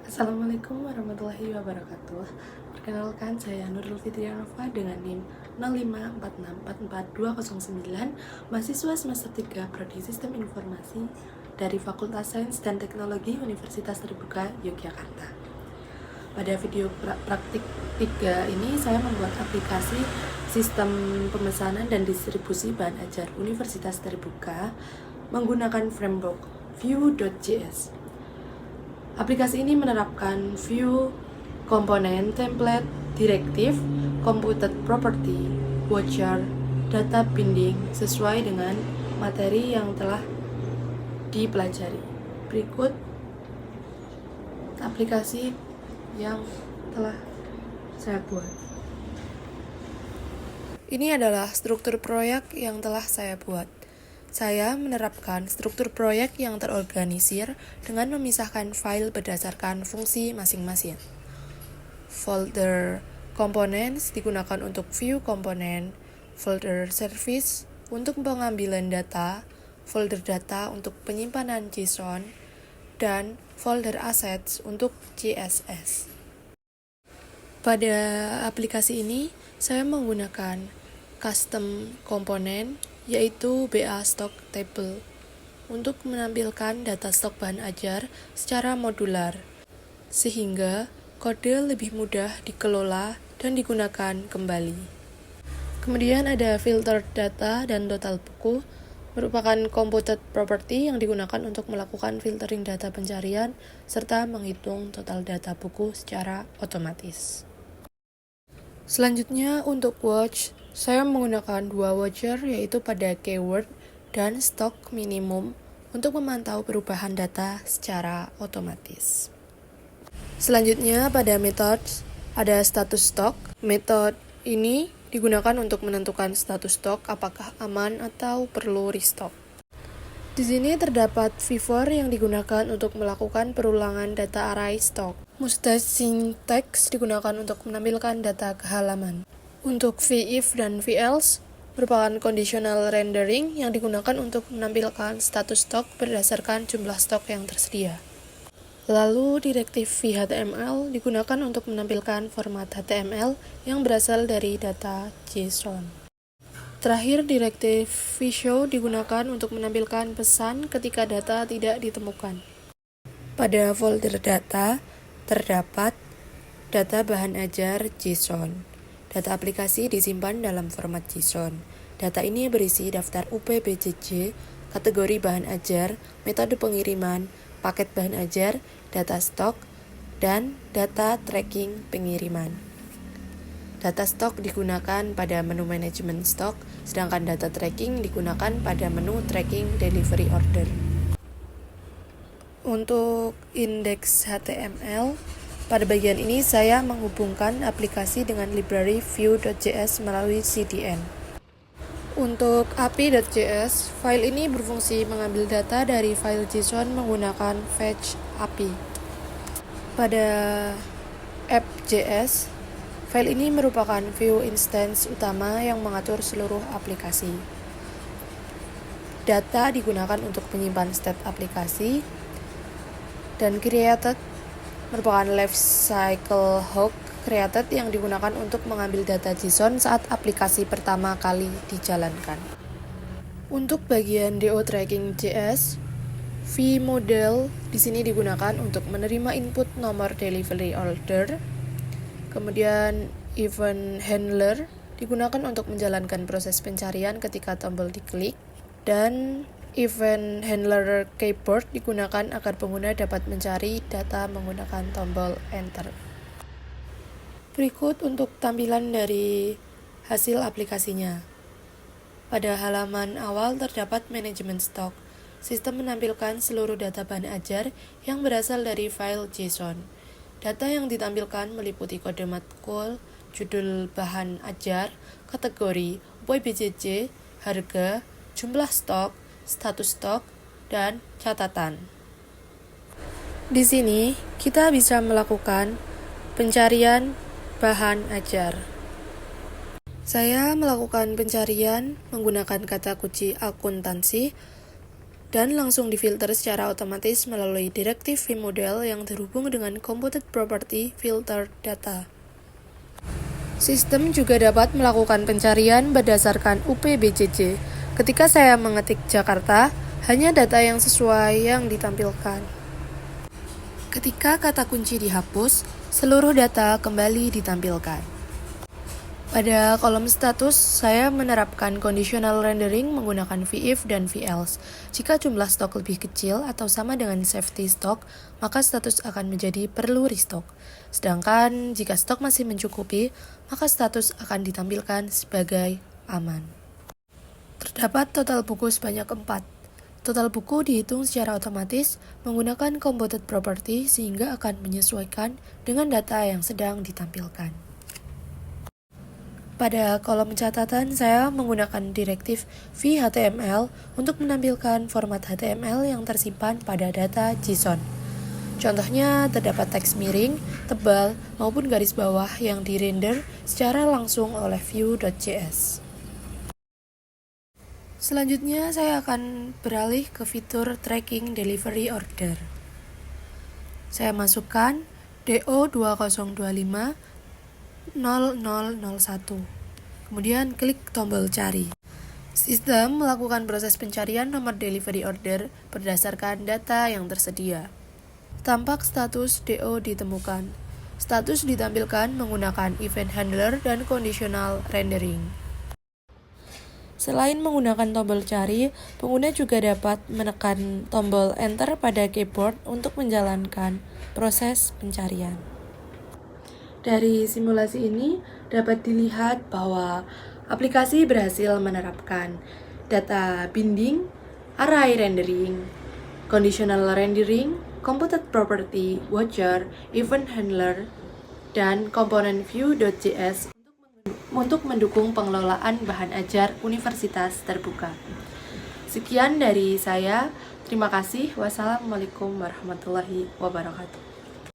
Assalamualaikum warahmatullahi wabarakatuh. Perkenalkan, saya Nurul Fitrianova dengan NIM 0546444209, mahasiswa semester 3 Prodi Sistem Informasi dari Fakultas Sains dan Teknologi Universitas Terbuka Yogyakarta. Pada video praktik 3 ini saya membuat aplikasi sistem pemesanan dan distribusi bahan ajar Universitas Terbuka menggunakan framework Vue.js. Aplikasi ini menerapkan view, komponen, template, direktif, computed property, voucher, data binding sesuai dengan materi yang telah dipelajari. Berikut aplikasi yang telah saya buat. Ini adalah struktur proyek yang telah saya buat. Saya menerapkan struktur proyek yang terorganisir dengan memisahkan file berdasarkan fungsi masing-masing. Folder components digunakan untuk view komponen, folder service untuk pengambilan data, folder data untuk penyimpanan JSON, dan folder assets untuk CSS. Pada aplikasi ini, saya menggunakan custom komponen yaitu BA Stock Table untuk menampilkan data stok bahan ajar secara modular, sehingga kode lebih mudah dikelola dan digunakan kembali. Kemudian ada filter data dan total buku, merupakan computed property yang digunakan untuk melakukan filtering data pencarian serta menghitung total data buku secara otomatis. Selanjutnya untuk watch, saya menggunakan dua watcher yaitu pada keyword dan stock minimum untuk memantau perubahan data secara otomatis. Selanjutnya pada methods, ada status stock. Method ini digunakan untuk menentukan status stok apakah aman atau perlu restock. Di sini terdapat pivot yang digunakan untuk melakukan perulangan data array stok. Mustache syntax digunakan untuk menampilkan data ke halaman. Untuk VIF dan VElse merupakan conditional rendering yang digunakan untuk menampilkan status stok berdasarkan jumlah stok yang tersedia. Lalu direktif vHTML digunakan untuk menampilkan format HTML yang berasal dari data JSON. Terakhir, direktif vShow digunakan untuk menampilkan pesan ketika data tidak ditemukan. Pada folder data, terdapat data bahan ajar JSON. Data aplikasi disimpan dalam format JSON. Data ini berisi daftar UPBJJ, kategori bahan ajar, metode pengiriman, paket bahan ajar, data stok, dan data tracking pengiriman. Data stok digunakan pada menu manajemen stok, sedangkan data tracking digunakan pada menu tracking delivery order. Untuk indeks HTML, pada bagian ini saya menghubungkan aplikasi dengan library Vue.js melalui CDN. Untuk API.js, file ini berfungsi mengambil data dari file JSON menggunakan fetch API. Pada app.js, file ini merupakan Vue instance utama yang mengatur seluruh aplikasi. Data digunakan untuk menyimpan state aplikasi, dan created merupakan lifecycle hook created yang digunakan untuk mengambil data JSON saat aplikasi pertama kali dijalankan. Untuk bagian DO tracking JS, vModel di sini digunakan untuk menerima input nomor delivery order. Kemudian event handler digunakan untuk menjalankan proses pencarian ketika tombol diklik, dan event handler keyboard digunakan agar pengguna dapat mencari data menggunakan tombol enter. Berikut untuk tampilan dari hasil aplikasinya. Pada halaman awal terdapat manajemen stok. Sistem menampilkan seluruh data bahan ajar yang berasal dari file JSON. Data yang ditampilkan meliputi kode matkul, judul bahan ajar, kategori, UPBJJ, harga, jumlah stok, status stok, dan catatan. Di sini kita bisa melakukan pencarian bahan ajar. Saya melakukan pencarian menggunakan kata kunci akuntansi dan langsung difilter secara otomatis melalui Directive ViewModel yang terhubung dengan Computed Property Filter Data. Sistem juga dapat melakukan pencarian berdasarkan UPBJJ. Ketika saya mengetik Jakarta, hanya data yang sesuai yang ditampilkan. Ketika kata kunci dihapus, seluruh data kembali ditampilkan. Pada kolom status, saya menerapkan conditional rendering menggunakan VIF dan VELSE. Jika jumlah stok lebih kecil atau sama dengan safety stock, maka status akan menjadi perlu restock. Sedangkan jika stok masih mencukupi, maka status akan ditampilkan sebagai aman. Terdapat total buku sebanyak 4. Total buku dihitung secara otomatis menggunakan computed property sehingga akan menyesuaikan dengan data yang sedang ditampilkan. Pada kolom catatan, saya menggunakan direktif vHTML untuk menampilkan format HTML yang tersimpan pada data JSON. Contohnya, terdapat teks miring, tebal, maupun garis bawah yang dirender secara langsung oleh Vue.js. Selanjutnya, saya akan beralih ke fitur tracking delivery order. Saya masukkan DO2025 0001. Kemudian klik tombol cari. Sistem melakukan proses pencarian nomor delivery order berdasarkan data yang tersedia. Tampak status DO ditemukan. Status ditampilkan menggunakan event handler dan conditional rendering. Selain menggunakan tombol cari, pengguna juga dapat menekan tombol enter pada keyboard untuk menjalankan proses pencarian. Dari simulasi ini dapat dilihat bahwa aplikasi berhasil menerapkan data binding, array rendering, conditional rendering, computed property, watcher, event handler, dan komponen Vue.js untuk mendukung pengelolaan bahan ajar universitas terbuka. Sekian dari saya. Terima kasih. Wassalamualaikum warahmatullahi wabarakatuh.